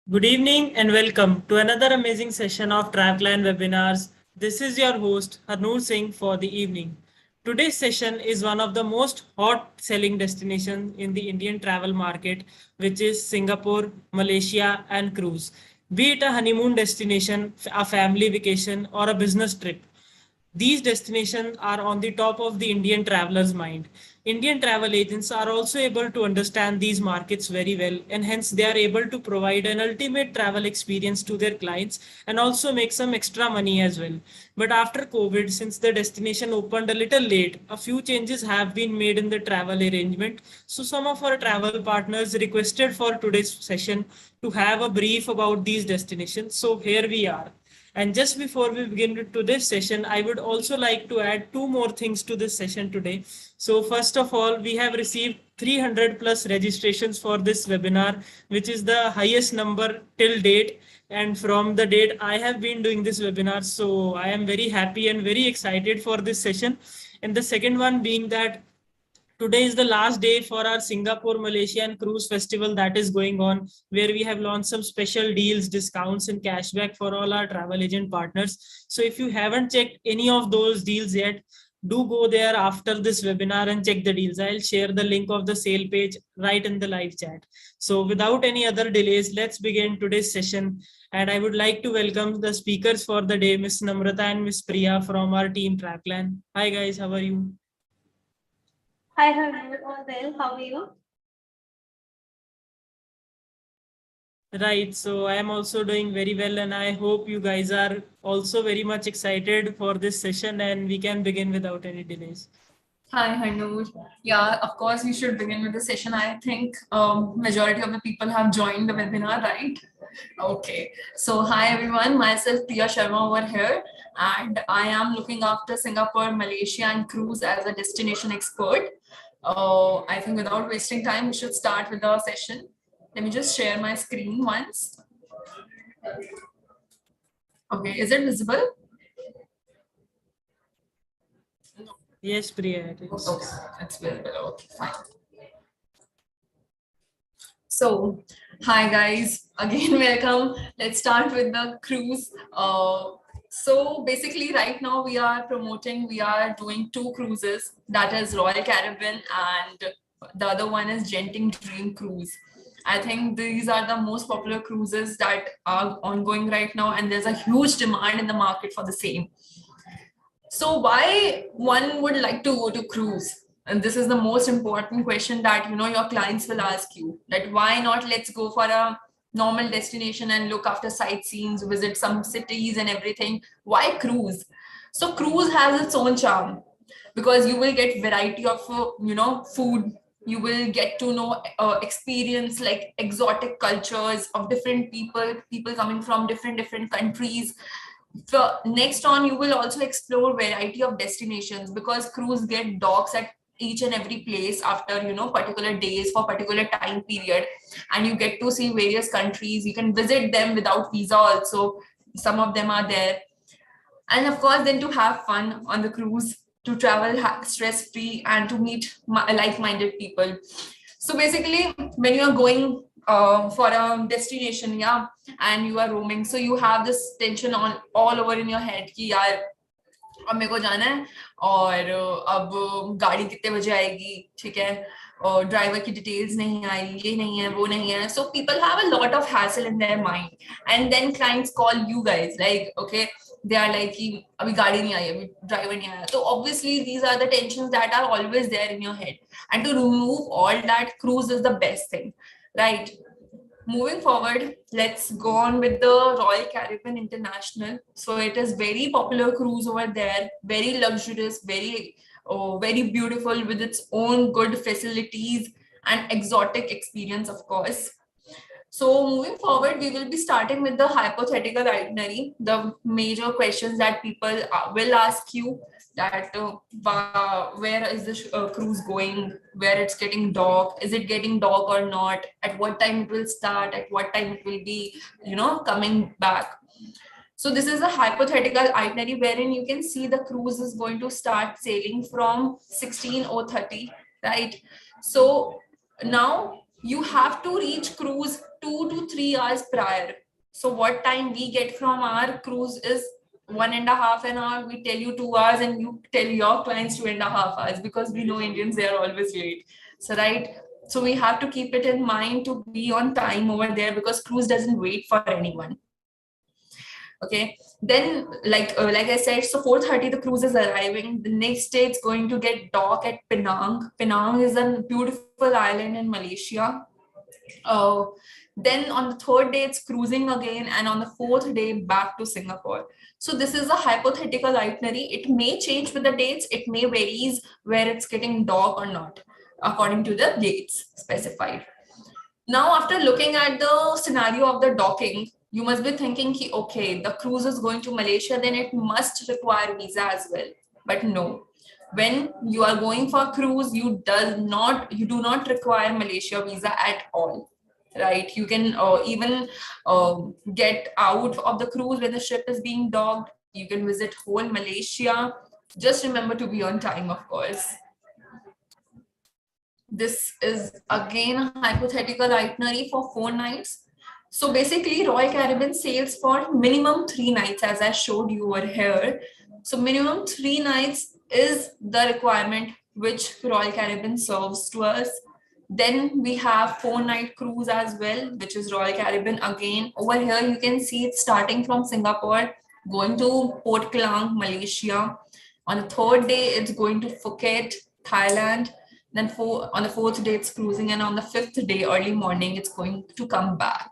Good evening and welcome to another amazing session of Traveline webinars. This is your host Harnoor Singh for the evening. Today's session is one of the most hot selling destinations in the Indian travel market, which is Singapore, Malaysia and cruise. Be it a honeymoon destination, a family vacation or a business trip. These destinations are on the top of the Indian traveler's mind. Indian travel agents are also able to understand these markets very well, and hence they are able to provide an ultimate travel experience to their clients and also make some extra money as well. But after COVID, since the destination opened a little late, a few changes have been made in the travel arrangement. So some of our travel partners requested for today's session to have a brief about these destinations. So here we are. And just before we begin with today's session, I would also like to add two more things to this session today. So first of all, we have received 300 plus registrations for this webinar, which is the highest number till date. And from the date I have been doing this webinar, so I am very happy and very excited for this session. And the second one being that today is the last day for our Singapore Malaysian Cruise Festival that is going on, where we have launched some special deals, discounts, and cashback for all our travel agent partners. So if you haven't checked any of those deals yet, do go there after this webinar and check the deals. I'll share the link of the sale page right in the live chat. So without any other delays, let's begin today's session. And I would like to welcome the speakers for the day, Miss Namrata and Miss Priya from our team Trackland. Hi guys, how are you? Hi, Harneet. All well. How are you? Right. So I am also doing very well, and I hope you guys are also very much excited for this session, and we can begin without any delays. Hi, Harnoor. Yeah, of course, we should begin with the session. I think majority of the people have joined the webinar, right? Okay. So hi, everyone. Myself, Priya Sharma over here, and I am looking after Singapore, Malaysia, and cruise as a destination expert. I think without wasting time, we should start with the session. Let me just share my screen once. Okay, is it visible? Yes, Priya. It is. Okay, it's visible. Okay, fine. So, hi guys, again welcome. Let's start with the cruise. So basically right now we are doing two cruises, that is Royal Caribbean and the other one is Genting Dream Cruise. I think these are the most popular cruises that are ongoing right now, and there's a huge demand in the market for the same. So why one would like to go to cruise? And this is the most important question that your clients will ask you, that why not let's go for a normal destination and look after sightseeing, visit some cities and everything. Why cruise? So cruise has its own charm because you will get variety of food. You will get to know experience like exotic cultures of different people coming from different countries. So next on, you will also explore variety of destinations because cruise get docks at each and every place after particular days for particular time period, and you get to see various countries. You can visit them without visa also. Some of them are there, and of course, then to have fun on the cruise, to travel stress free, and to meet like-minded people. So basically, when you are going for a destination, yeah, and you are roaming, so you have this tension on all over in your head कि यार अब मेरे को जाना है और अब गाड़ी कितने बजे आएगी, ठीक है, और ड्राइवर की डिटेल्स नहीं आई, ये नहीं है, वो नहीं है. So people have a lot of hassle in their mind, and then clients call you guys like, okay, they are like कि अभी गाड़ी नहीं आई, अभी ड्राइवर नहीं आया. So obviously these are the tensions that are always there in your head, and to remove all that, cruise is the best thing, right? Moving forward, let's go on with the Royal Caribbean International. So it is very popular cruise over there, very luxurious, very beautiful with its own good facilities and exotic experience, of course. So moving forward, we will be starting with the hypothetical itinerary, the major questions that people will ask you, that where is the cruise going, where it's getting docked, is it getting docked or not, at what time it will start, at what time it will be, coming back. So this is a hypothetical itinerary wherein you can see the cruise is going to start sailing from 16:30, right? So now you have to reach cruise 2 to 3 hours prior. So what time we get from our cruise is 1.5 hours. We tell you 2 hours and you tell your clients 2.5 hours, because we know Indians, they are always late. So right. So we have to keep it in mind to be on time over there, because cruise doesn't wait for anyone. Okay, then like I said, so 4:30 the cruise is arriving. The next day it's going to get dock at Penang. Penang is a beautiful island in Malaysia. Then on the third day it's cruising again, and on the fourth day back to Singapore. So this is a hypothetical itinerary. It may change with the dates, it may varies where it's getting dock or not according to the dates specified. Now, after looking at the scenario of the docking, you must be thinking, okay, the cruise is going to Malaysia, then it must require visa as well. But no, when you are going for cruise, you do not require Malaysia visa at all, right? You can even get out of the cruise when the ship is being docked. You can visit whole Malaysia. Just remember to be on time, of course. This is again a hypothetical itinerary for 4 nights. So basically Royal Caribbean sails for minimum 3 nights, as I showed you over here. So minimum 3 nights is the requirement which Royal Caribbean serves to us. Then we have 4-night cruise as well, which is Royal Caribbean again. Over here you can see it's starting from Singapore, going to Port Klang, Malaysia. On the third day it's going to Phuket, Thailand. Then on the fourth day it's cruising, and on the fifth day early morning it's going to come back.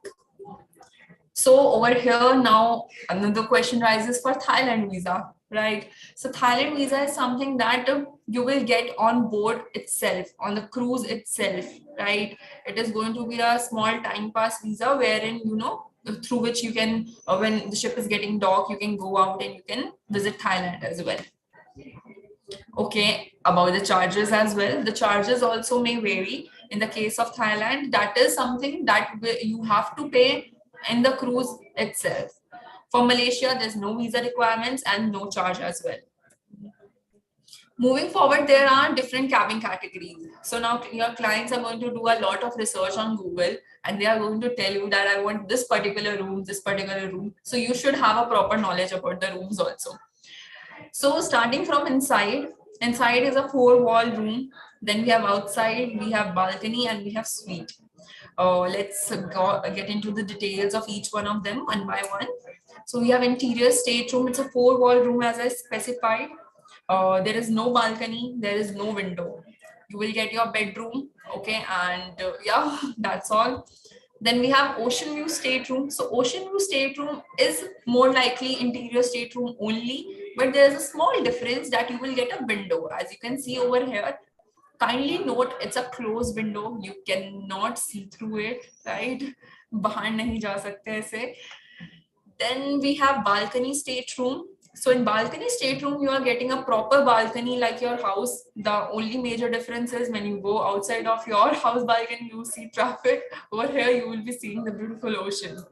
So over here now another question rises for Thailand visa, right? So Thailand visa is something that you will get on board itself, on the cruise itself, right? It is going to be a small time pass visa wherein, you know, through which you can, when the ship is getting docked, you can go out and you can visit Thailand as well. Okay, about the charges as well. The charges also may vary. In the case of Thailand, that is something that you have to pay in the cruise itself. For Malaysia, there's no visa requirements and no charge as well. Moving forward, there are different cabin categories. So now your clients are going to do a lot of research on Google, and they are going to tell you that I want this particular room, this particular room. So you should have a proper knowledge about the rooms also. So starting from inside is a 4-wall room. Then we have outside, we have balcony, and we have suite. Let's get into the details of each one of them one by one. So we have interior stateroom. It's a 4-wall room as I specified. There is no balcony, there is no window. You will get your bedroom, okay, and yeah, that's all. Then we have ocean view stateroom. So ocean view stateroom is more likely interior stateroom only, but there's a small difference that you will get a window. As you can see over here, kindly note it's a closed window. You cannot see through it, right? Bahar nahi ja sakte aise. Then we have balcony stateroom. So in balcony stateroom, you are getting a proper balcony like your house. The only major difference is when you go outside of your house balcony, you see traffic. Over here, you will be seeing the beautiful ocean.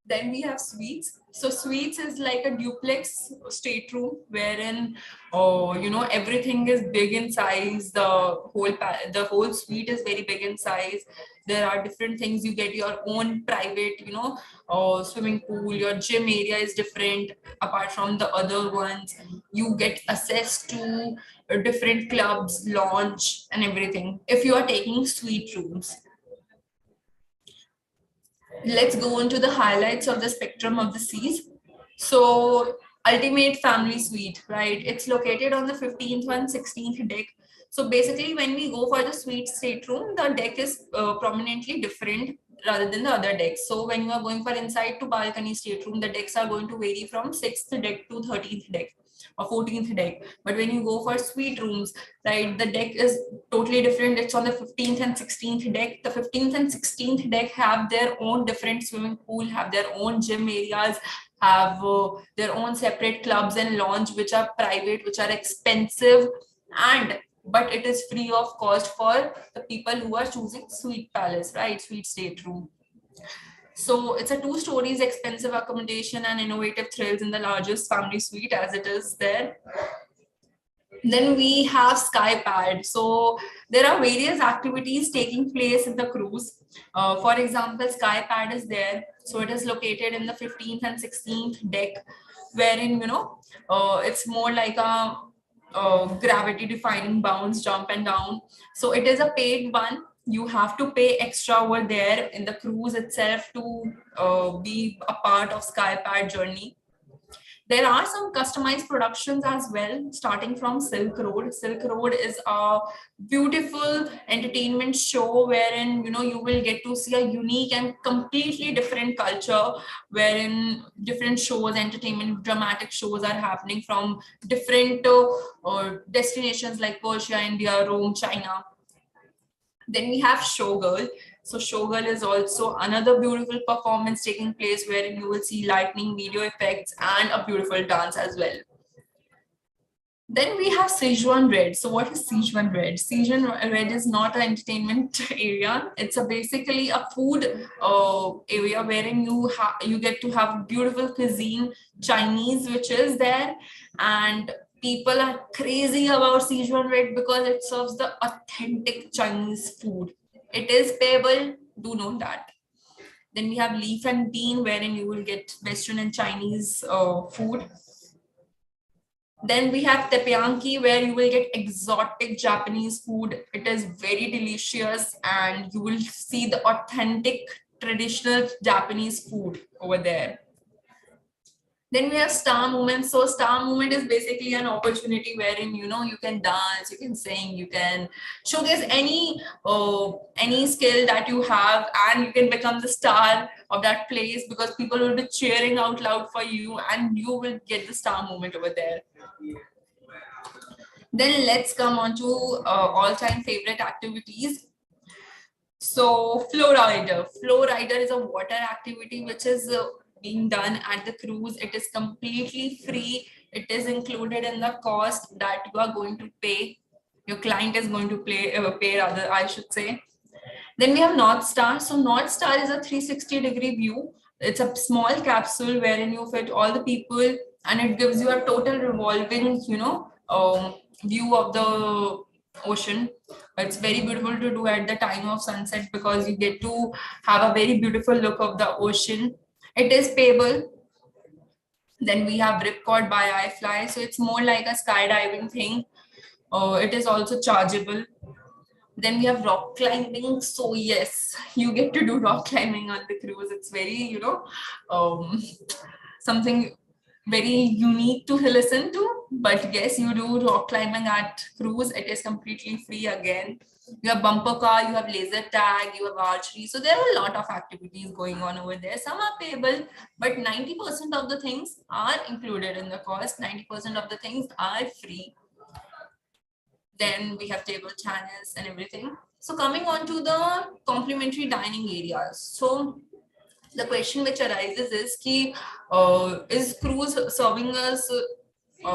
Then we have suites. So suites is like a duplex stateroom wherein, you know, everything is big in size. The whole suite is very big in size. There are different things. You get your own private, you know, swimming pool. Your gym area is different apart from the other ones. You get access to different clubs, lounge, and everything if you are taking suite rooms. Let's go into the highlights of the spectrum of the seas. So ultimate family suite, right? It's located on the 15th and 16th deck. So basically when we go for the suite stateroom, the deck is prominently different rather than the other decks. So when you are going for inside to balcony stateroom, the decks are going to vary from 6th deck to 13th deck or 14th deck. But when you go for suite rooms, right, the deck is totally different. It's on the 15th and 16th deck. The 15th and 16th deck have their own different swimming pool, have their own gym areas, have their own separate clubs and lounge, which are private, which are expensive, but it is free of cost for the people who are choosing suite palace, right, suite stateroom. So it's a 2 stories, expensive accommodation and innovative thrills in the largest family suite as it is there. Then we have Skypad. So there are various activities taking place in the cruise. For example, Skypad is there. So it is located in the 15th and 16th deck, wherein, it's more like a gravity defying bounce, jump and down. So it is a paid one. You have to pay extra over there in the cruise itself to be a part of Skypad journey. There are some customized productions as well, starting from Silk Road. Silk Road is a beautiful entertainment show wherein you will get to see a unique and completely different culture, wherein different shows, entertainment, dramatic shows are happening from different destinations like Persia, India, Rome, China. Then we have Showgirl. So Showgirl is also another beautiful performance taking place wherein you will see lightning, video effects, and a beautiful dance as well. Then we have Sichuan Red. So what is Sichuan Red? Sichuan Red is not an entertainment area. It's basically a food area wherein you get to have beautiful cuisine, Chinese, which is there, and people are crazy about Sichuan Red because it serves the authentic Chinese food. It is payable, do know that. Then we have Leaf and Bean, wherein you will get Western and Chinese food. Then we have teppanyaki, where you will get exotic Japanese food. It is very delicious and you will see the authentic traditional Japanese food over there. Then we have Star Movement. So Star Movement is basically an opportunity wherein you can dance, you can sing, you can showcase any skill that you have, and you can become the star of that place because people will be cheering out loud for you, and you will get the Star Movement over there. Then let's come on to all-time favorite activities. So Flow Rider. Flow Rider is a water activity which is being done at the cruise. It is completely free. It is included in the cost that you are going to pay. Your client is going to pay rather, I should say. Then we have North Star. So North Star is a 360-degree view. It's a small capsule wherein you fit all the people, and it gives you a total revolving, view of the ocean. It's very beautiful to do at the time of sunset because you get to have a very beautiful look of the ocean. It is payable. Then we have Ripcord by iFly. So it's more like a skydiving thing. It is also chargeable. Then we have rock climbing. So yes, you get to do rock climbing on the cruise. It's very, something very unique to listen to. But yes, you do rock climbing at cruise. It is completely free again. You have bumper car, you have laser tag, you have archery. So there are a lot of activities going on over there. Some are payable, but 90% of the things are included in the cost. 90% of the things are free. Then we have table tennis and everything. So coming on to the complimentary dining areas. So the question which arises is is cruise serving us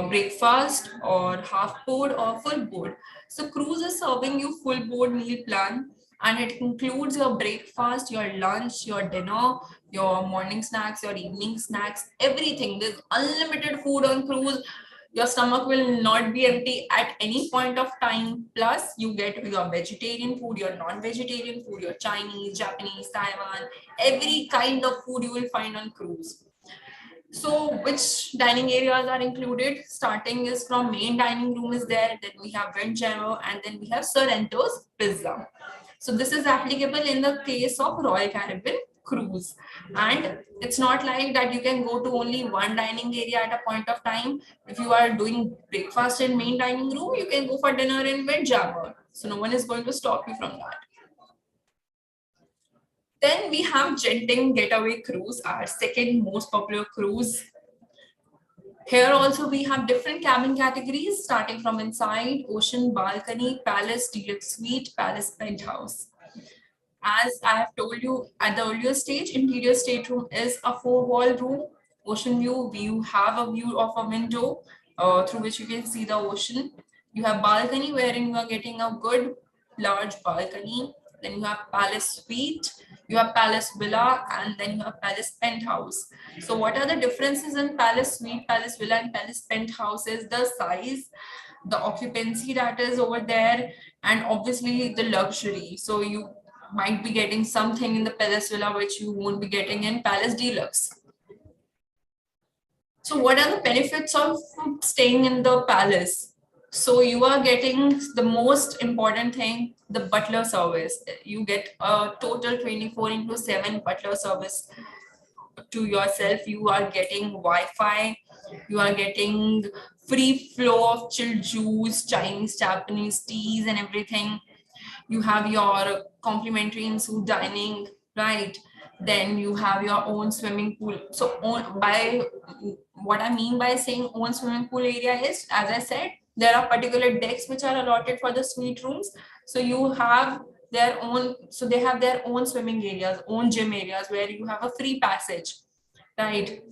breakfast or half board or full board? So cruise is serving you full board meal plan, and it includes your breakfast, your lunch, your dinner, your morning snacks, your evening snacks, everything. There's unlimited food on cruise. Your stomach will not be empty at any point of time. Plus you get your vegetarian food, your non-vegetarian food, your Chinese, Japanese, Taiwan, every kind of food you will find on cruise. So which dining areas are included? Starting is from main dining room is there, then we have Windjammer, and then we have Sorrento's Pizza. So this is applicable in the case of Royal Caribbean cruise, and it's not like that you can go to only one dining area at a point of time. If you are doing breakfast in main dining room, you can go for dinner in Windjammer. So no one is going to stop you from that. Then we have Genting Getaway Cruise, our second most popular cruise. Here also we have different cabin categories starting from inside, ocean, balcony, palace, deluxe suite, palace, penthouse. As I have told you at the earlier stage, interior stateroom is a 4-wall room. Ocean view, you have a view of a window through which you can see the ocean. You have balcony wherein you are getting a good large balcony. Then you have palace suite, you have palace villa, and then you have palace penthouse. So what are the differences in palace suite, palace villa, and palace penthouse is the size. the occupancy that is over there, and obviously the luxury. So you might be getting something in the Palace Villa which you won't be getting in Palace Deluxe. So what are the benefits of staying in the palace? So you are getting the most important thing, the butler service. You get a total 24/7 butler service to yourself. You are getting Wi-Fi, you are getting free flow of chilled juice, Chinese, Japanese teas and everything. You have your complimentary in-suite dining, right? Then you have your own swimming pool. So by what I mean by saying own swimming pool area is, as I said, there are particular decks which are allotted for the suite rooms. So you have their own, so they have their own swimming areas, own gym areas where you have a free passage, right?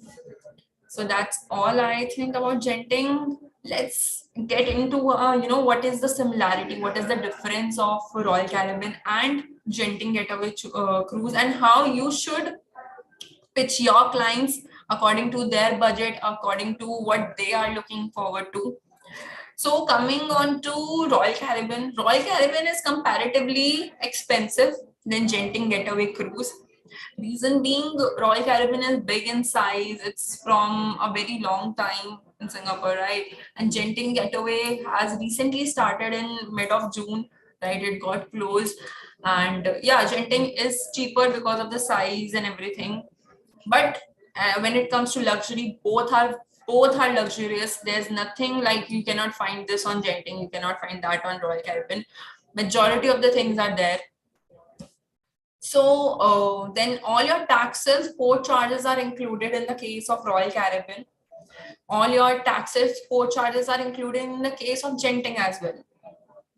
So that's all I think about Genting. Let's get into what is the similarity, what is the difference of Royal Caribbean and Genting Getaway Cruise, and how you should pitch your clients according to their budget, according to what they are looking forward to. So coming on to Royal Caribbean is comparatively expensive than Genting Getaway Cruise. Reason being, Royal Caribbean is big in size. It's from a very long time in Singapore, right? And Genting Getaway has recently started in mid of June, right? It got closed, and yeah, Genting is cheaper because of the size and everything. But when it comes to luxury, both are luxurious. There's nothing like you cannot find this on Genting, you cannot find that on Royal Caribbean. Majority of the things are there. So then all your taxes, port charges are included in the case of Royal Caribbean. All your taxes, port charges are included in the case of Genting as well.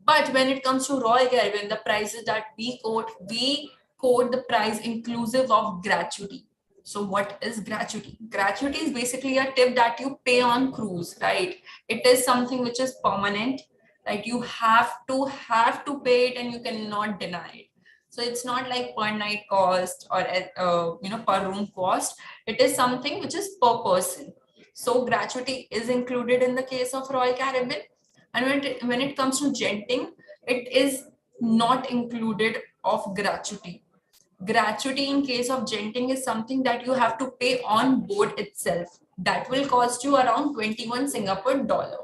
But when it comes to Royal Caribbean, the prices that we quote the price inclusive of gratuity. So what is gratuity? Gratuity is basically a tip that you pay on cruise, right? It is something which is permanent, like you have to pay it and you cannot deny it. So it's not like per night cost or per room cost. It is something which is per person. So gratuity is included in the case of Royal Caribbean. And when it comes to Genting, it is not included of gratuity. Gratuity in case of Genting is something that you have to pay on board itself. That will cost you around 21 Singapore dollar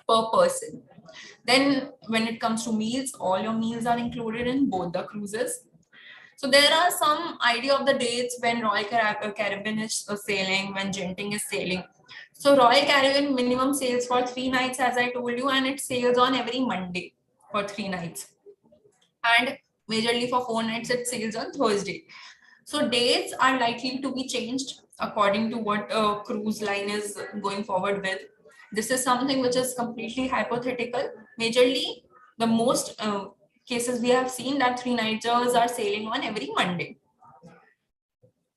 per person. Then when it comes to meals, all your meals are included in both the cruises. So there are some idea of the dates when Royal Caribbean is sailing, when Genting is sailing. So Royal Caribbean minimum sails for 3 nights, as I told you, and it sails on every Monday for 3 nights. And majorly for 4 nights, it sails on Thursday. So dates are likely to be changed according to what cruise line is going forward with. This is something which is completely hypothetical. Majorly, the most cases we have seen that 3 nighters are sailing on every Monday.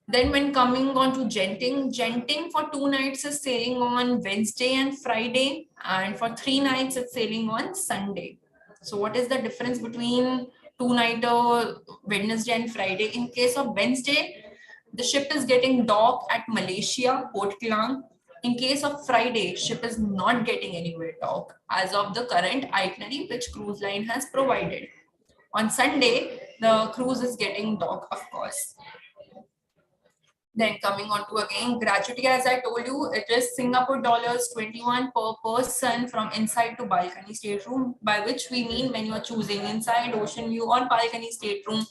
Then when coming on to Genting for 2 nights is sailing on Wednesday and Friday, and for 3 nights it's sailing on Sunday. So what is the difference between 2-nighter Wednesday and Friday? In case of Wednesday, the ship is getting docked at Malaysia, Port Klang. In case of Friday, ship is not getting anywhere docked as of the current itinerary which cruise line has provided. On Sunday, the cruise is getting docked, of course. Then coming on to again gratuity, as I told you, it is Singapore dollars 21 per person from inside to balcony stateroom, by which we mean when you are choosing inside, ocean view or balcony stateroom,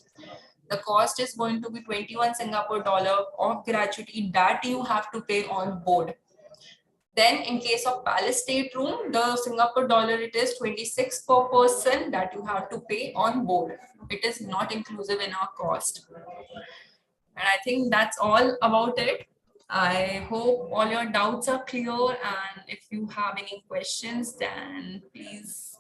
the cost is going to be 21 Singapore dollar of gratuity that you have to pay on board. Then in case of palace stateroom, the Singapore dollar, it is 26 per person that you have to pay on board. It is not inclusive in our cost. And I think that's all about it. I hope all your doubts are clear, and if you have any questions, then please.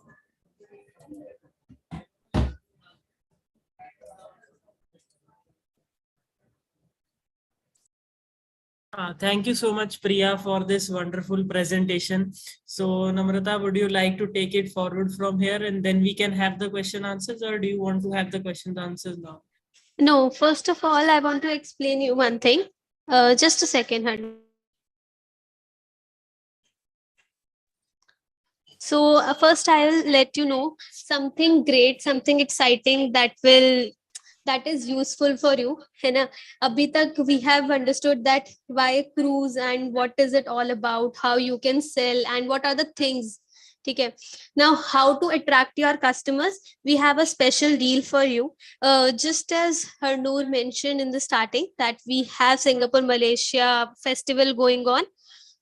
Thank you so much, Priya, for this wonderful presentation. So, Namrata, would you like to take it forward from here and then we can have the question answers, or do you want to have the question answers now? No, first of all, I want to explain you one thing. Just a second, Hardeep. So first I'll let you know something great, something exciting that is useful for you. है ना? अभी तक we have understood that why cruise and what is it all about, how you can sell and what are the things. ठीक है. Now, how to attract your customers? We have a special deal for you. Just as Harnoor mentioned in the starting that we have Singapore Malaysia festival going on.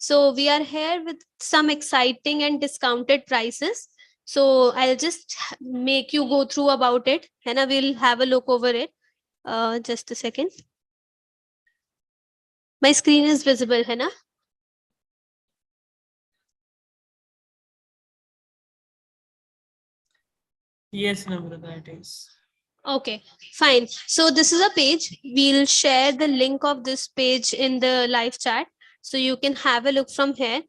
So we are here with some exciting and discounted prices. So I'll just make you go through about it and I will have a look over it. Just a second. My screen is visible, है ना? Yes, Namrata, it is. Okay, fine. So this is a page. We'll share the link of this page in the live chat, so you can have a look from here.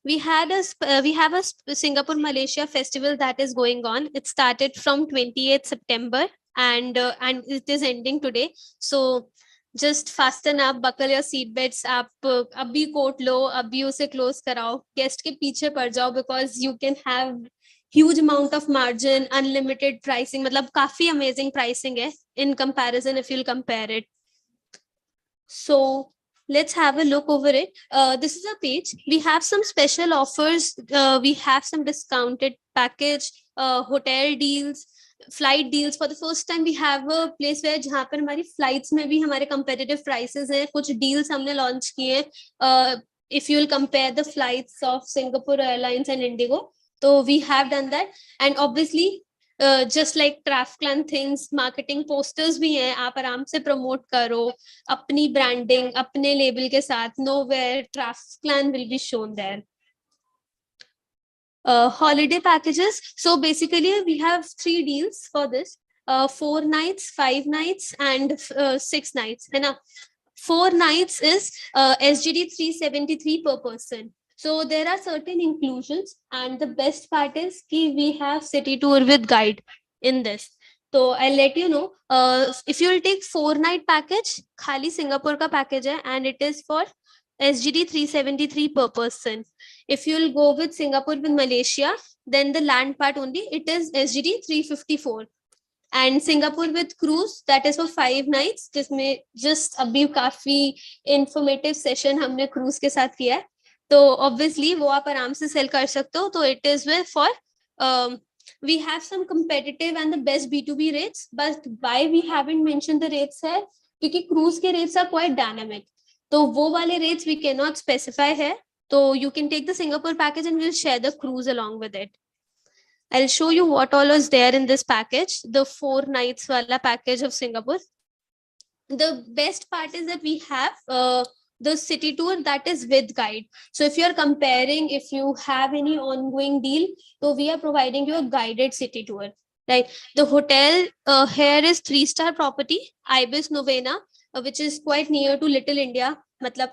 We have a Singapore Malaysia festival that is going on. It started from 28th September and it is ending today. So just fasten up, buckle your seat belts up. अभी coat लो, अभी उसे close कराओ. Guest के पीछे पड़ जाओ because you can have huge amount of margin, unlimited pricing. मतलब काफी amazing pricing है in comparison if you'll compare it. So let's have a look over it. This is a page. We have some special offers. We have some discounted package, hotel deals, flight deals. For the first time we have a place where जहाँ पर हमारी flights में भी हमारे competitive prices हैं. कुछ deals हमने launch किए. If you'll compare the flights of Singapore Airlines and Indigo, so we have done that. And obviously just like TrafClan things, marketing posters भी हैं. आप आराम से promote करो अपनी branding अपने label के साथ. Nowhere TrafClan will be shown there. Holiday packages. So basically we have 3 deals for this. 4 nights, 5 nights and 6 nights. है ना? 4 nights is SGD 373 per person. So there are certain inclusions and the best part is कि we have city tour with guide in this. So I'll let you know. If you'll take 4-night package, खाली Singapore का package है and it is for SGD 373 per person. If you'll go with Singapore with Malaysia, then the land part only, it is SGD 354. And Singapore with cruise, that is for 5 nights. जिसमें just अभी काफी informative session हमने cruise के साथ किया है. तो obviously वो आप आराम से sell कर सकते हो. तो it is with for we have some competitive and the best B2B rates. But why we haven't mentioned the rates है क्योंकि cruise के rates are quite dynamic. तो वो वाले rates we cannot specify है. So you can take the Singapore package and we'll share the cruise along with it. I'll show you what all is there in this package, the 4 nights wala package of Singapore. The best part is that we have the city tour that is with guide. So if you're comparing, if you have any ongoing deal, so we are providing you a guided city tour. Right. The hotel here is 3-star property, Ibis Novena, which is quite near to Little India. मतलब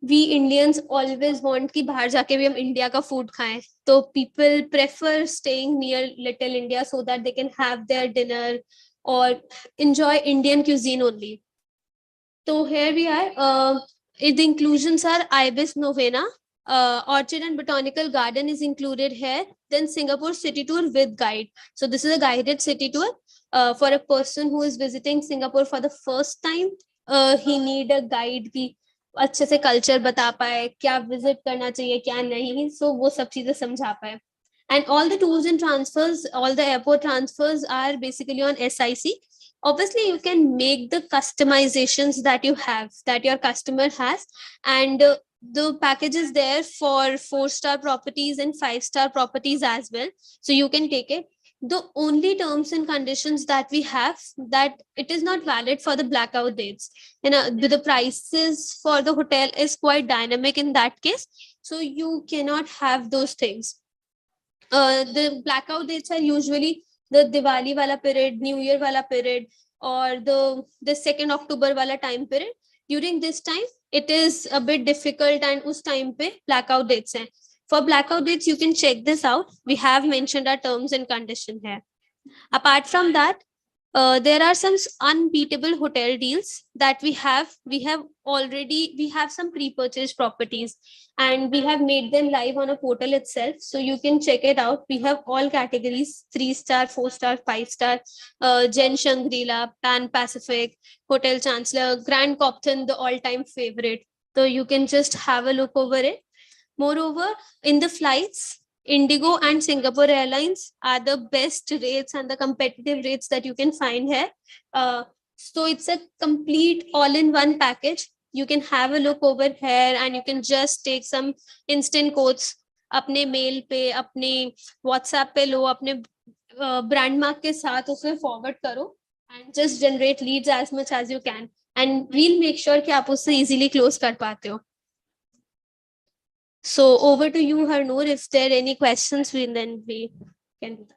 we Indians always want कि बाहर जाके भी हम India का food खाएं. तो people prefer staying near Little India so that they can have their dinner or enjoy Indian cuisine only. So here we are. The inclusions are Ibis Novena, Orchid and Botanical Garden is included here. Then Singapore city tour with guide. So this is a guided city tour for a person who is visiting Singapore for the first time. He need a guide की अच्छे से culture बता पाए, क्या visit करना चाहिए क्या नहीं, सो वो सब चीजें समझा पाए. And all the tours and transfers, all the airport transfers are basically on SIC. Obviously you can make the customizations that you have, that your customer has, and the package is there for 4-star properties and 5-star properties as well, so you can take it. The only terms and conditions that we have, that it is not valid for the blackout dates. The prices for the hotel is quite dynamic in that case, so you cannot have those things. The blackout dates are usually the Diwali wala period, New Year wala period, or the 2nd October wala time period. During this time, it is a bit difficult and us time pe blackout dates hai. For blackout dates, you can check this out. We have mentioned our terms and condition here. Apart from that, There are some unbeatable hotel deals that we have. We have some pre-purchased properties, and we have made them live on a portal itself, so you can check it out. We have all categories: 3-star, 4-star, 5-star, Gen Shangri-La, Pan Pacific, Hotel Chancellor, Grand Copthon, the all-time favorite. So you can just have a look over it. Moreover, in the flights, Indigo and Singapore Airlines are the best rates and the competitive rates that you can find here. So it's a complete all-in-one package. You can have a look over here and you can just take some instant quotes अपने mail पे, अपने WhatsApp पे लो, अपने brand mark के साथ उसमें forward करो and just generate leads as much as you can, and we'll make sure कि आप उससे easily close कर पाते हो. So over to you, Harnoor. If there are any questions, then we can do that.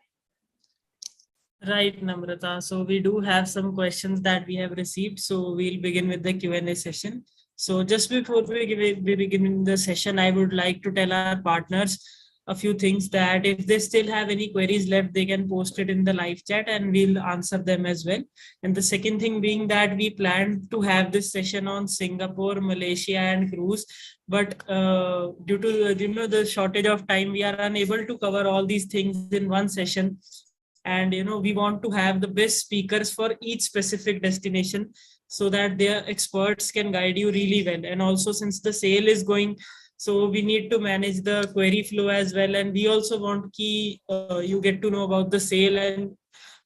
Right, Namrata. So we do have some questions that we have received. So we'll begin with the Q&A session. So just before we begin the session, I would like to tell our partners a few things, that if they still have any queries left, they can post it in the live chat and we'll answer them as well. And the second thing being that we plan to have this session on Singapore, Malaysia and cruise, but due to the shortage of time, we are unable to cover all these things in one session. And we want to have the best speakers for each specific destination so that their experts can guide you really well. And also, since the sale is going, so we need to manage the query flow as well. And we also want you get to know about the sale, and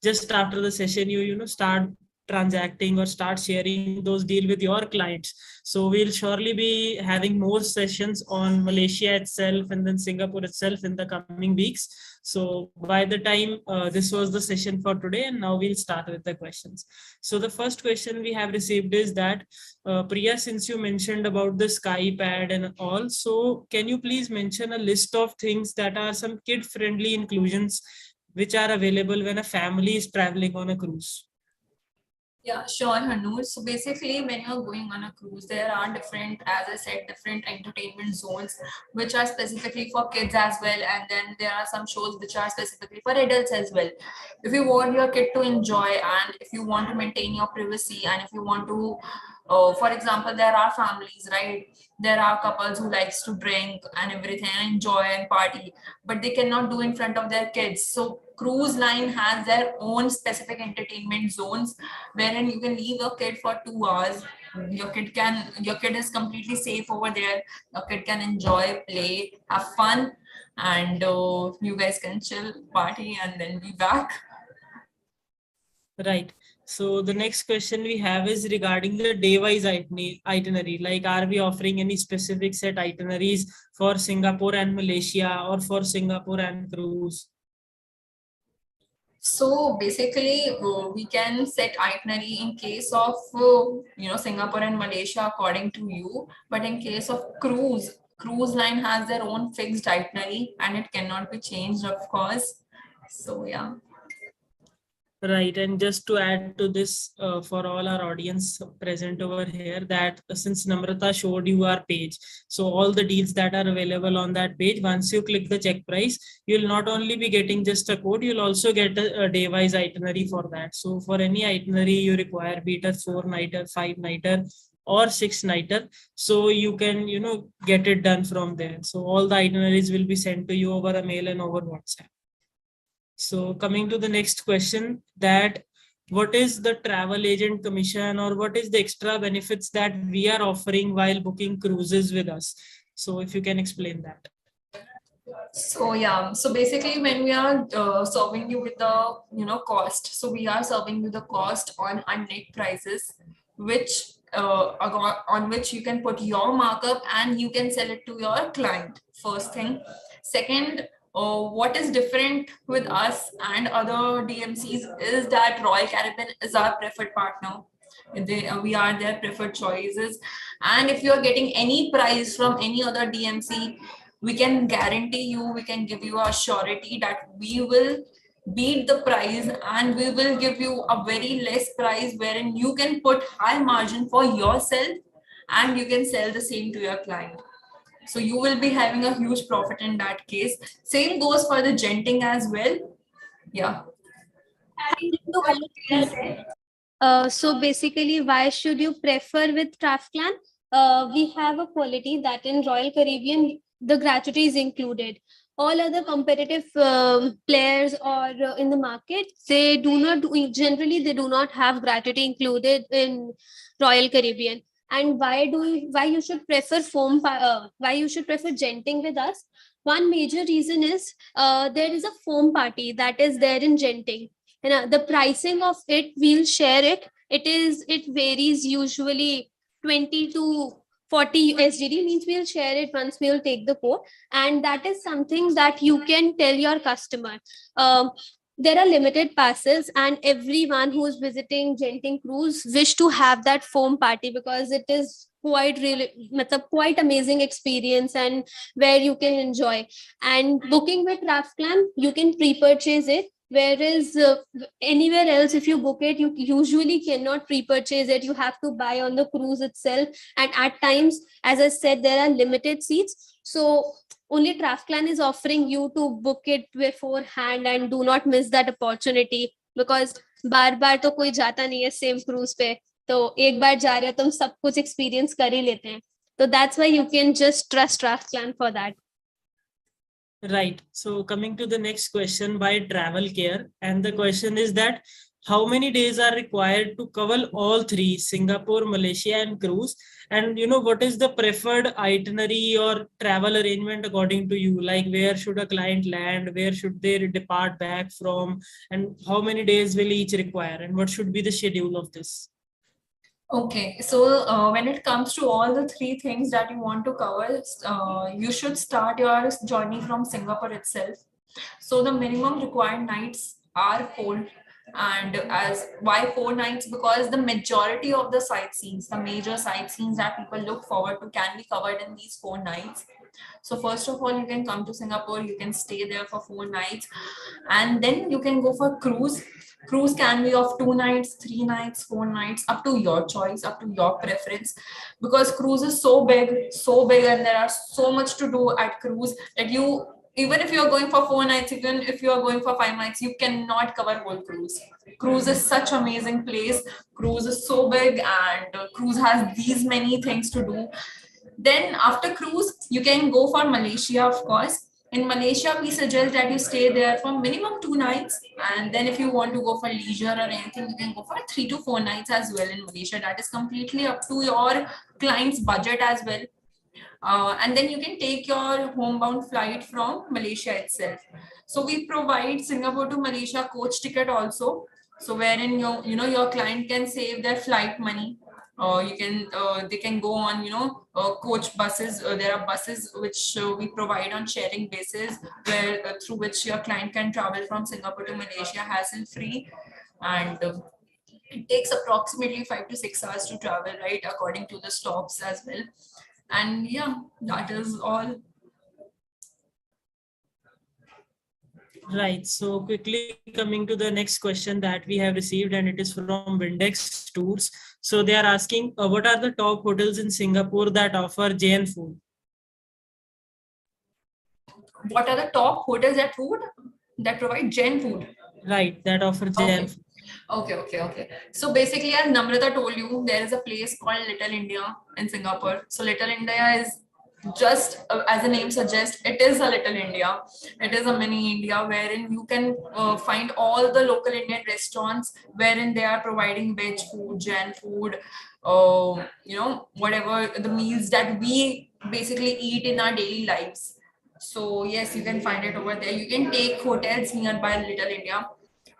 just after the session, you start transacting or start sharing those deals with your clients. So we'll surely be having more sessions on Malaysia itself and then Singapore itself in the coming weeks. So by the time this was the session for today, and now we'll start with the questions. So the first question we have received is that, Priya, since you mentioned about the SkyPad and all, so can you please mention a list of things that are some kid-friendly inclusions which are available when a family is traveling on a cruise? Yeah, sure, Hanu. So basically, when you're going on a cruise, there are different, as I said, different entertainment zones, which are specifically for kids as well. And then there are some shows which are specifically for adults as well. If you want your kid to enjoy, and if you want to maintain your privacy, and if you want to, for example, there are families, right? There are couples who likes to drink and everything and enjoy and party, but they cannot do in front of their kids. So cruise line has their own specific entertainment zones wherein you can leave your kid for 2 hours. Your kid is completely safe over there. Your kid can enjoy, play, have fun, and you guys can chill, party, and then be back. Right. So the next question we have is regarding the day-wise itinerary. Like, are we offering any specific set itineraries for Singapore and Malaysia, or for Singapore and cruise? So basically, we can set itinerary in case of Singapore and Malaysia according to you, but in case of cruise line has their own fixed itinerary and it cannot be changed, of course. So yeah. Right. And just to add to this, for all our audience present over here, that since Namrata showed you our page, so all the deals that are available on that page, once you click the check price, you'll not only be getting just a code, you'll also get a day-wise itinerary for that. So for any itinerary you require, be it a 4-nighter, 5-nighter, or 6-nighter, so you can get it done from there. So all the itineraries will be sent to you over a mail and over WhatsApp. So coming to the next question, that what is the travel agent commission, or what is the extra benefits that we are offering while booking cruises with us? So if you can explain that. So yeah, so basically when we are serving you with the cost, so we are serving you the cost on net prices, which on which you can put your markup and you can sell it to your client. First thing. Second, what is different with us and other DMCs is that Royal Caribbean is our preferred partner. We are their preferred choices, and if you are getting any price from any other DMC, we can guarantee you, we can give you a surety that we will beat the price and we will give you a very less price wherein you can put high margin for yourself and you can sell the same to your client. So you will be having a huge profit in that case. Same goes for the genting as well. Yeah. So basically, why should you prefer with Trafclan? We have a quality that in Royal Caribbean, the gratuity is included. All other competitive players or in the market, they do not generally they do not have gratuity included in Royal Caribbean. And why you should prefer why you should prefer genting with us? One major reason is there is a foam party that is there in genting. And the pricing of it, we'll share it. It varies usually 20 to 40 SGD, means we'll share it once we'll take the quote. And that is something that you can tell your customer. Um, there are limited passes, and everyone who is visiting Genting Cruise wish to have that foam party because it is quite amazing experience and where you can enjoy. And booking with Rafclan, you can pre-purchase it, whereas anywhere else if you book it, you usually cannot pre-purchase it. You have to buy on the cruise itself, and at times, as I said, there are limited seats. So only Trafclan is offering you to book it beforehand, and do not miss that opportunity, because बार बार तो कोई जाता नहीं है same cruise पे. तो एक बार जा रहे हो तो हम सब कुछ एक्सपीरियंस कर ही लेते हैं. तो that's why you can just trust Trafclan for that. Right. So coming to the next question by Travel Care, and the question is that how many days are required to cover all three, Singapore, Malaysia, and cruise? And what is the preferred itinerary or travel arrangement according to you? Like where should a client land? Where should they depart back from? And how many days will each require? And what should be the schedule of this? Okay, so when it comes to all the three things that you want to cover, you should start your journey from Singapore itself. So the minimum required nights are 4. And as why 4 nights? Because the majority of the sightseeings, the major sightseeings that people look forward to, can be covered in these 4 nights. So first of all, you can come to Singapore, you can stay there for 4 nights, and then you can go for cruise. Cruise can be of 2 nights, 3 nights, 4 nights, up to your choice, up to your preference. Because cruise is so big, and there are so much to do at cruise that you, even if you're going for 4 nights, even if you're going for 5 nights, you cannot cover whole cruise. Cruise is such amazing place. Cruise is so big, and cruise has these many things to do. Then after cruise, you can go for Malaysia, of course. In Malaysia, we suggest that you stay there for minimum 2 nights. And then if you want to go for leisure or anything, you can go for 3 to 4 nights as well in Malaysia. That is completely up to your client's budget as well. And then you can take your homebound flight from Malaysia itself. So we provide Singapore to Malaysia coach ticket also. So wherein your client can save their flight money. They can go on coach buses. There are buses which we provide on sharing basis, where through which your client can travel from Singapore to Malaysia hassle free. And it takes approximately 5 to 6 hours to travel, right, according to the stops as well. And yeah, that is all. Right. So quickly coming to the next question that we have received, and it is from Windex Tours. So they are asking, what are the top hotels in Singapore that offer Jain food? What are the top hotels that provide Jain food? Right, that offer Jain food. Okay. So basically, as Namrata told you, there is a place called Little India in Singapore. So Little India is just as the name suggests, it is a little India. It is a mini India wherein you can find all the local Indian restaurants wherein they are providing veg food, Jain food, whatever the meals that we basically eat in our daily lives. So yes, you can find it over there. You can take hotels nearby Little India.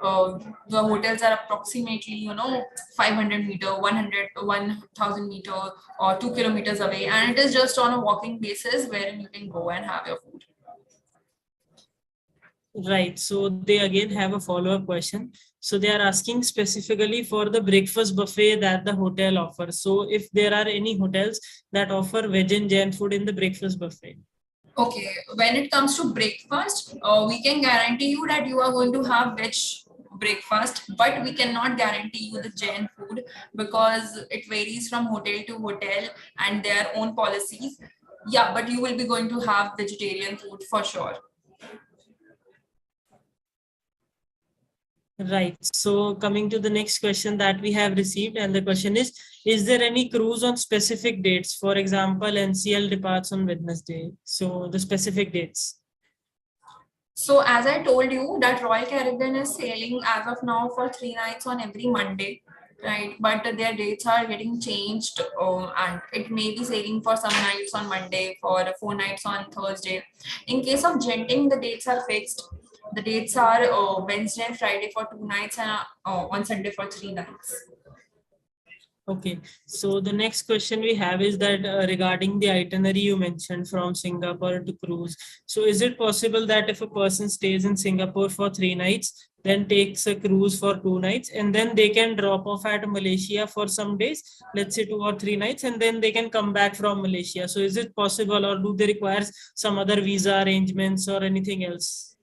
The hotels are approximately 500 meter, 1,000 meter or 2 kilometers away, and it is just on a walking basis wherein you can go and have your food. Right. So they again have a follow-up question. So they are asking specifically for the breakfast buffet that the hotel offers. So if there are any hotels that offer veg and Jain food in the breakfast buffet. Okay, when it comes to breakfast, we can guarantee you that you are going to have veg breakfast, but we cannot guarantee you the Jain food because it varies from hotel to hotel and their own policies. Yeah, but you will be going to have vegetarian food for sure. Right. So coming to the next question that we have received, and the question is there any cruise on specific dates? For example, NCL departs on Wednesday. So the specific dates. So as I told you that Royal Caribbean is sailing as of now for 3 nights on every Monday, right? But their dates are getting changed, and it may be sailing for some nights on Monday, for 4 nights on Thursday. In case of Genting, the dates are fixed. The dates are Wednesday and Friday for 2 nights, and on Sunday for 3 nights. Okay, so the next question we have is that regarding the itinerary you mentioned from Singapore to cruise. So is it possible that if a person stays in Singapore for 3 nights, then takes a cruise for 2 nights, and then they can drop off at Malaysia for some days, let's say 2 or 3 nights, and then they can come back from Malaysia? So is it possible, or do they require some other visa arrangements or anything else?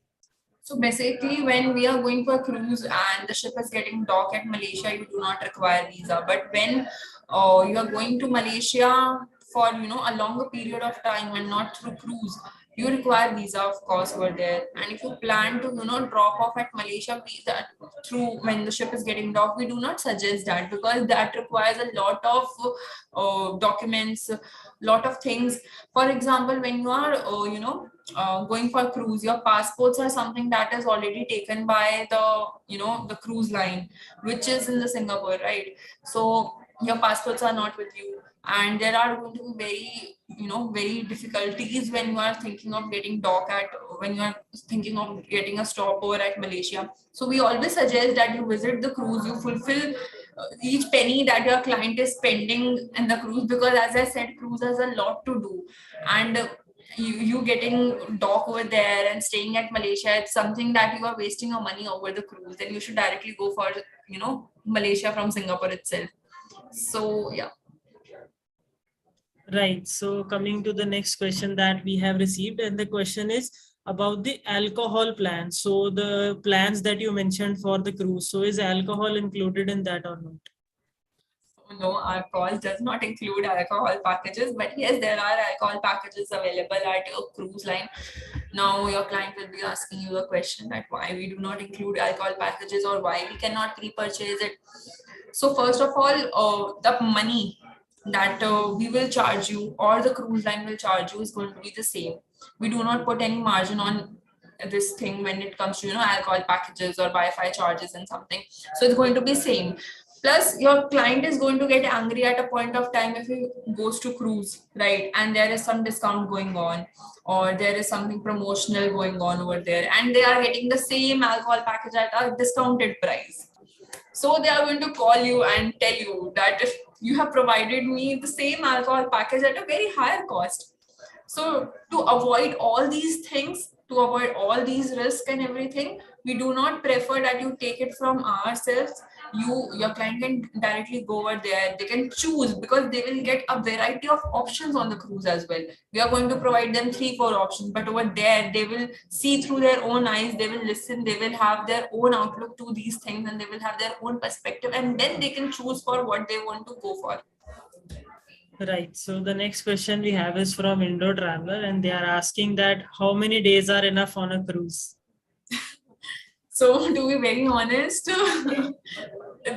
So basically, when we are going for a cruise and the ship is getting docked at Malaysia, you do not require visa. But when you are going to Malaysia for a longer period of time and not through cruise, you require visa, of course, over there. And if you plan to drop off at Malaysia visa through when the ship is getting docked, we do not suggest that, because that requires a lot of documents, lot of things. For example, when you are going for a cruise, your passports are something that is already taken by the cruise line, which is in the Singapore, right? So your passports are not with you, and there are going to be very difficulties when you are thinking of getting dock at when you are thinking of getting a stopover at Malaysia. So we always suggest that you visit the cruise, you fulfill each penny that your client is spending in the cruise, because as I said, cruise has a lot to do. And you getting dock over there and staying at Malaysia, it's something that you are wasting your money over the cruise. Then you should directly go for Malaysia from Singapore itself. So yeah. Right. So coming to the next question that we have received, and the question is about the alcohol plan. So the plans that you mentioned for the cruise, so is alcohol included in that or not? No, our cost does not include alcohol packages, but yes, there are alcohol packages available at a cruise line. Now, your client will be asking you the question that why we do not include alcohol packages, or why we cannot repurchase it. So, first of all, the money that we will charge you, or the cruise line will charge you, is going to be the same. We do not put any margin on this thing when it comes to alcohol packages or Wi-Fi charges and something. So it's going to be same. Plus, your client is going to get angry at a point of time if he goes to cruise, right? And there is some discount going on, or there is something promotional going on over there, and they are getting the same alcohol package at a discounted price. So they are going to call you and tell you that if you have provided me the same alcohol package at a very higher cost. So to avoid all these things, to avoid all these risks and everything, we do not prefer that you take it from ourselves. Your client can directly go over there. They can choose, because they will get a variety of options on the cruise as well. We are going to provide them 3-4 options, but over there they will see through their own eyes. They will listen. They will have their own outlook to these things, and they will have their own perspective, and then they can choose for what they want to go for. Right. So the next question we have is from Indo Traveler, and they are asking that how many days are enough on a cruise? So to be very honest,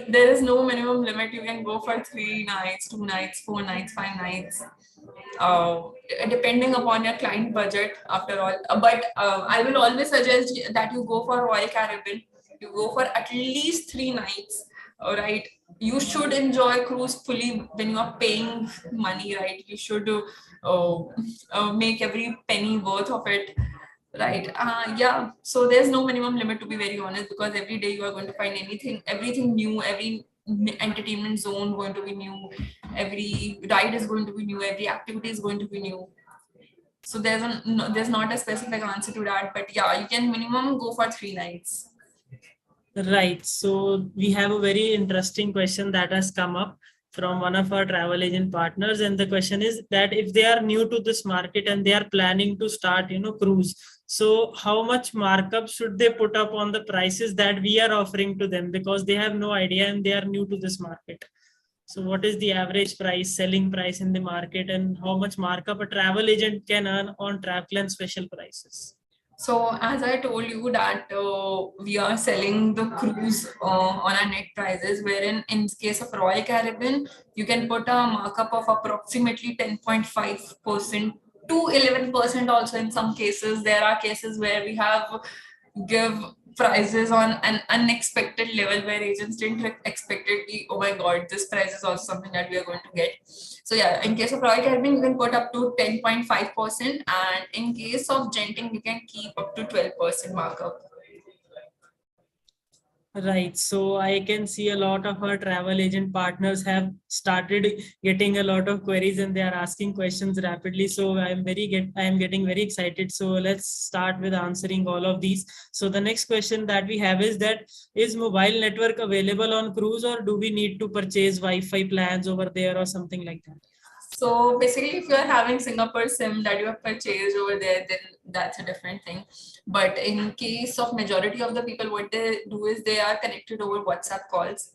there is no minimum limit. You can go for 3 nights, 2 nights, 4 nights, 5 nights, uh, depending upon your client budget, after all. But I will always suggest that you go for Royal Caribbean. You go for at least 3 nights. All right. You should enjoy cruise fully when you are paying money, right? You should make every penny worth of it. Right. Yeah. So there's no minimum limit, to be very honest, because every day you are going to find everything new, every entertainment zone going to be new, every ride is going to be new, every activity is going to be new. So there's not a specific answer to that, but yeah, you can minimum go for 3 nights. Right. So we have a very interesting question that has come up from one of our travel agent partners. And the question is that if they are new to this market and they are planning to start, cruise, so how much markup should they put up on the prices that we are offering to them, because they have no idea and they are new to this market? So what is the average price, selling price in the market, and how much markup a travel agent can earn on travel and special prices? So as I told you that we are selling the cruise on our net prices, wherein in case of Royal Caribbean, you can put a markup of approximately 10.5% to 11% also in some cases. There are cases where we have give prices on an unexpected level where agents didn't expect it. Oh my god, this price is also something that we are going to get. So yeah, in case of Royal Caribbean, you can put up to 10.5%, and in case of Genting, you can keep up to 12% markup. Right. So I can see a lot of our travel agent partners have started getting a lot of queries and they are asking questions rapidly. So I am getting very excited. So let's start with answering all of these. So the next question that we have is that is mobile network available on cruise, or do we need to purchase Wi-Fi plans over there or something like that? So basically, if you are having Singapore SIM that you have purchased over there, then that's a different thing. But in case of majority of the people, what they do is they are connected over WhatsApp calls.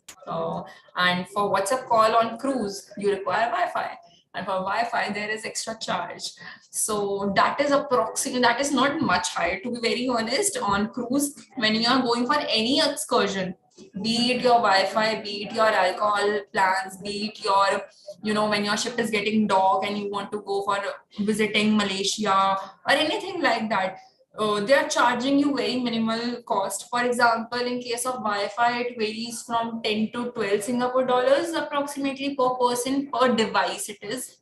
And for WhatsApp call on cruise, you require Wi-Fi. And for Wi-Fi, there is extra charge. So that is approximately, that is not much higher. To be very honest, on cruise, when you are going for any excursion, be it your Wi-Fi, be it your alcohol plans, be it your, when your ship is getting docked and you want to go for visiting Malaysia or anything like that, they are charging you very minimal cost. For example, in case of Wi-Fi, it varies from 10 to 12 Singapore dollars approximately per person per device it is.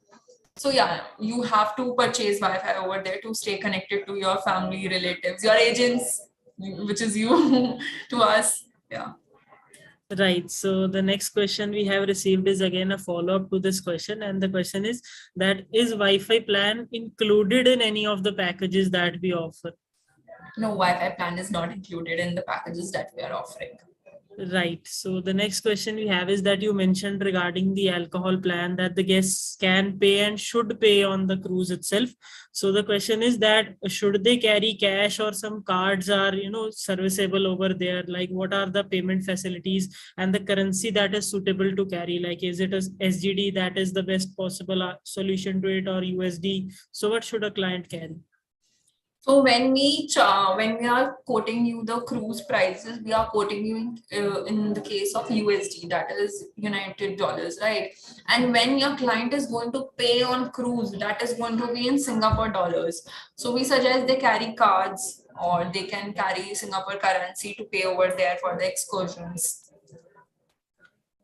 So yeah, you have to purchase Wi-Fi over there to stay connected to your family, relatives, your agents, which is you to us. Yeah. Right. So the next question we have received is again a follow-up to this question. And the question is that is Wi-Fi plan included in any of the packages that we offer? No, Wi-Fi plan is not included in the packages that we are offering. Right. So the next question we have is that you mentioned regarding the alcohol plan that the guests can pay and should pay on the cruise itself. So the question is that should they carry cash or some cards are, serviceable over there? Like what are the payment facilities and the currency that is suitable to carry? Like is it a SGD that is the best possible solution to it, or USD? So what should a client carry? So when we are quoting you the cruise prices, we are quoting you in the case of USD, that is United Dollars, right? And when your client is going to pay on cruise, that is going to be in Singapore dollars. So we suggest they carry cards or they can carry Singapore currency to pay over there for the excursions.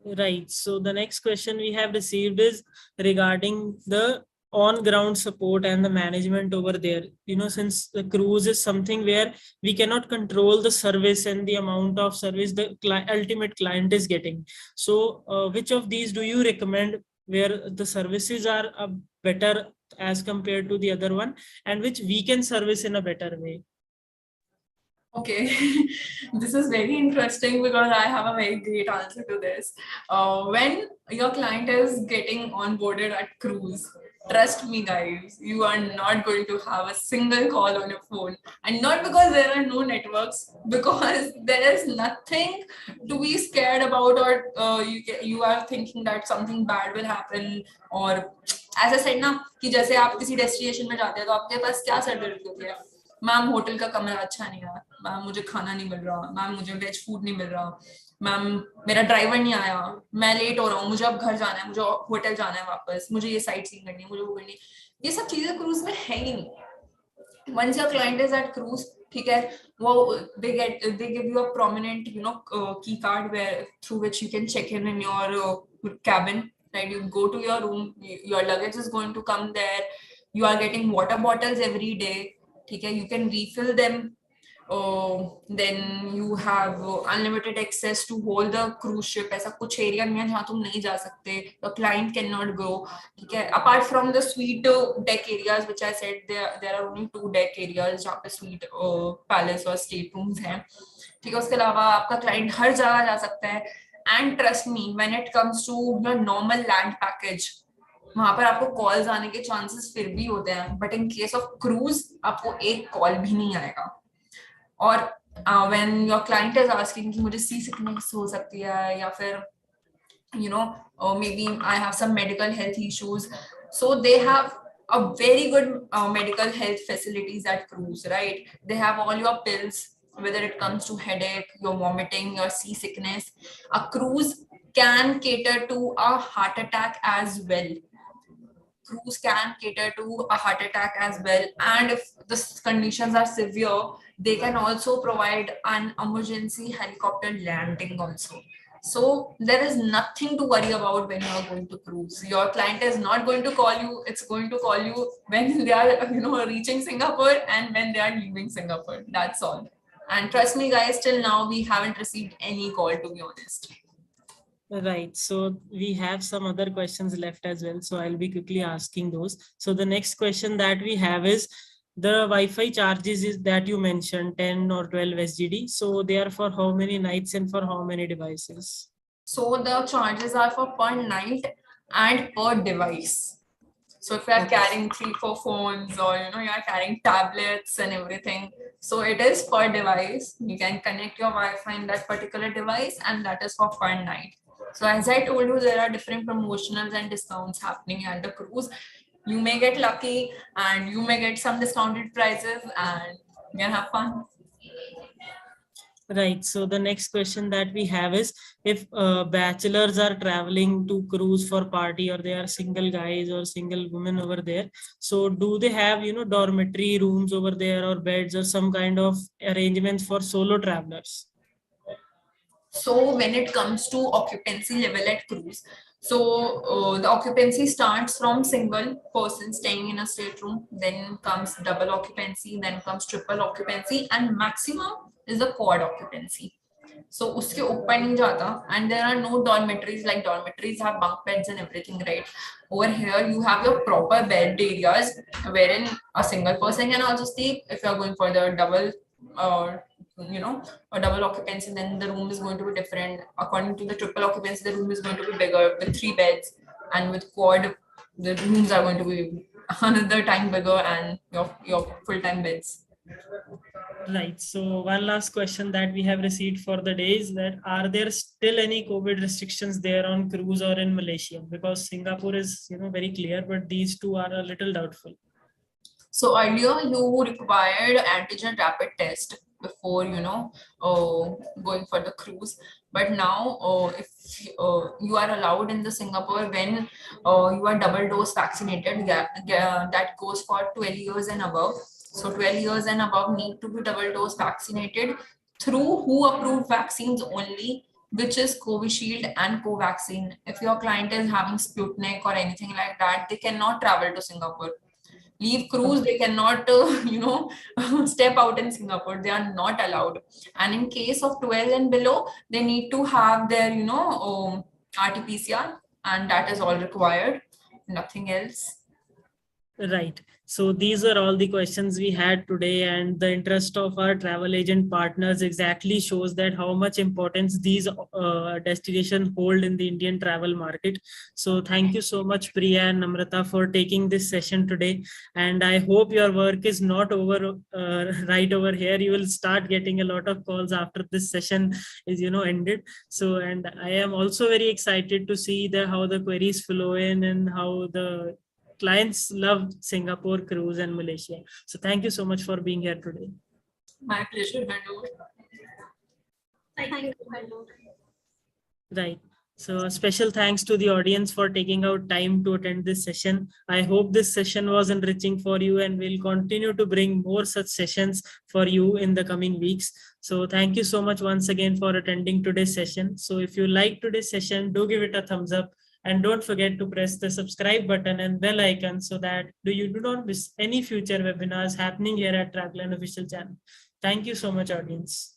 Right. So the next question we have received is regarding the on ground support and the management over there. Since the cruise is something where we cannot control the service and the amount of service the ultimate client is getting. So which of these do you recommend where the services are better as compared to the other one, and which we can service in a better way? Okay, this is very interesting because I have a very great answer to this. When your client is getting onboarded at cruise, trust me, guys, you are not going to have a single call on your phone, and not because there are no networks, because there is nothing to be scared about, or you are thinking that something bad will happen, or as I said ना कि जैसे आप किसी destination में जाते हैं तो आपके पास क्या सर्टिफिकेट होती है, मैम होटल का कमरा अच्छा नहीं है, मैम मुझे खाना नहीं मिल रहा, मैम मुझे वेज फूड नहीं मिल रहा, मैम मेरा ड्राइवर नहीं आया, मैं लेट हो रहा हूँ, मुझे अब घर जाना है, मुझे होटल जाना है वापस, मुझे ये साइट सीइंग करनी है, मुझे वो करनी है, ये सब चीजें क्रूज में है ही नहीं. Once your client is at cruise, ठीक है, वो they give you a prominent key card where through which you can check in your cabin, right? You go to your room, your luggage is going to come there, you are getting water bottles every day, okay, you can refill them. Then you have unlimited access to whole the cruise ship. ऐसा कुछ area नहीं है जहाँ तुम नहीं जा सकते. The client cannot go. ठीक है. Apart from the suite deck areas, which I said there are only 2 deck areas जहाँ पे suite palace और state rooms हैं. ठीक है. उसके अलावा आपका client हर जगह जा सकता है. And trust me, when it comes to your normal land package, वहां पर आपको कॉल्स आने के चांसेस फिर भी होते हैं, but in case of cruise आपको एक कॉल भी नहीं आएगा. और when your client is asking कि मुझे सी सिकनेस हो सकती है या फिर maybe I have some medical health issues, so they have a very good medical health facilities at cruise, right? They have all your pills, whether it comes to headache, your vomiting, your seasickness. A cruise can cater to a heart attack as well. Cruise can cater to a heart attack as well. And if the conditions are severe, they can also provide an emergency helicopter landing also. So there is nothing to worry about when you are going to cruise. Your client is not going to call you. It's going to call you when they are, reaching Singapore and when they are leaving Singapore. That's all. And trust me, guys, till now we haven't received any call, to be honest. Right. So we have some other questions left as well. So I'll be quickly asking those. So the next question that we have is the Wi-Fi charges is that you mentioned 10 or 12 SGD. So they are for how many nights and for how many devices? So the charges are for per night and per device. So if you are Okay. carrying 3-4 phones, or you are carrying tablets and everything, so it is per device. You can connect your Wi-Fi in that particular device, and that is for per night. So as I told you, there are different promotionals and discounts happening at the cruise. You may get lucky and you may get some discounted prices, and you can have fun. Right. So the next question that we have is if bachelors are traveling to cruise for party, or they are single guys or single women over there. So do they have, dormitory rooms over there or beds or some kind of arrangements for solo travelers? So when it comes to occupancy level at cruise, so the occupancy starts from single person staying in a stateroom, then comes double occupancy, then comes triple occupancy, and maximum is the quad occupancy. So uske upar nahi jata, and there are no dormitories. Like dormitories have bunk beds and everything, right? Over here you have your proper bed areas wherein a single person can also stay. If you are going for the double or double occupancy, then the room is going to be different. According to the triple occupancy, the room is going to be bigger with 3 beds, and with quad, the rooms are going to be another time bigger, and your full-time beds. Right. So one last question that we have received for the day is that are there still any COVID restrictions there on cruise or in Malaysia? Because Singapore is, very clear, but these two are a little doubtful. So earlier you required antigen rapid test before going for the cruise, but now if you are allowed in the Singapore when you are double dose vaccinated, that goes for 12 years and above. So 12 years and above need to be double dose vaccinated through WHO approved vaccines only, which is Covishield and Covaxin. If your client is having Sputnik or anything like that, they cannot travel to Singapore. Leave cruise, they cannot step out in Singapore. They are not allowed. And in case of 12 and below, they need to have their RT-PCR, and that is all required, nothing else. Right. So these are all the questions we had today, and the interest of our travel agent partners exactly shows that how much importance these destinations hold in the Indian travel market. So thank you so much, Priya and Namrata, for taking this session today. And I hope your work is not over right over here. You will start getting a lot of calls after this session is ended. So, and I am also very excited to see how the queries flow in and how the clients love Singapore cruise and Malaysia. So thank you so much for being here today. My pleasure, Hanu. Thank you, Hanu. Right. So a special thanks to the audience for taking out time to attend this session. I hope this session was enriching for you, and we'll continue to bring more such sessions for you in the coming weeks. So thank you so much once again for attending today's session. So if you like today's session, do give it a thumbs up. And don't forget to press the subscribe button and bell icon so that you do not miss any future webinars happening here at Traveline Official Channel. Thank you so much, audience.